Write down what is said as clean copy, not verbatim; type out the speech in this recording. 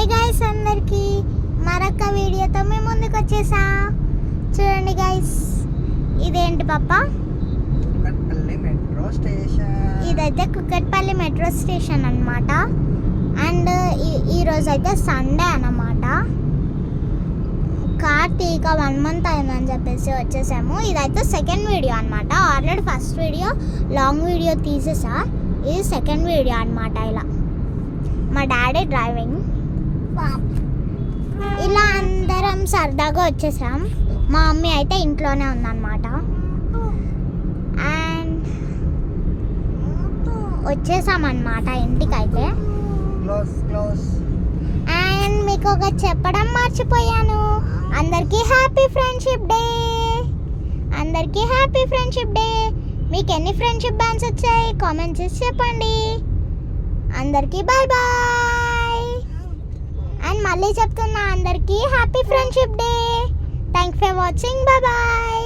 Hi guys, అందరికి మరొక వీడియోతో మేము ముందుకు వచ్చేసా. చూడండి గైస్, ఇదేంటి పాప? Kukatpally metro station. ఇదైతే కుక్కట్పల్లి మెట్రో స్టేషన్ అన్నమాట. అండ్ ఈరోజు అయితే సండే అన్నమాట. కార్తీక 1 month అయిందని చెప్పేసి వచ్చేసాము. ఇదైతే సెకండ్ వీడియో అన్నమాట. Already first video long video తీసేసా, ఇది సెకండ్ వీడియో అన్నమాట. ఇలా మా డాడీ డ్రైవింగ్, ఇలా అందరం సరదాగా వచ్చేసాం. మా మమ్మీ అయితే ఇంట్లోనే ఉందన్నమాట. అండ్ వచ్చేసామన్నమాట ఇంటికైతే. అండ్ మీకు ఒక చెప్పడం మర్చిపోయాను, అందరికీ హ్యాపీ ఫ్రెండ్షిప్ డే. అందరికీ హ్యాపీ ఫ్రెండ్షిప్ డే. మీకు ఎన్ని ఫ్రెండ్షిప్ బ్యాండ్స్ వచ్చాయి కామెంట్ చేసి చెప్పండి. అందరికీ బాయ్ బాయ్. అండ్ మళ్ళీ చెప్తున్నా, అందరికీ happy friendship day. Thanks for watching. Bye bye.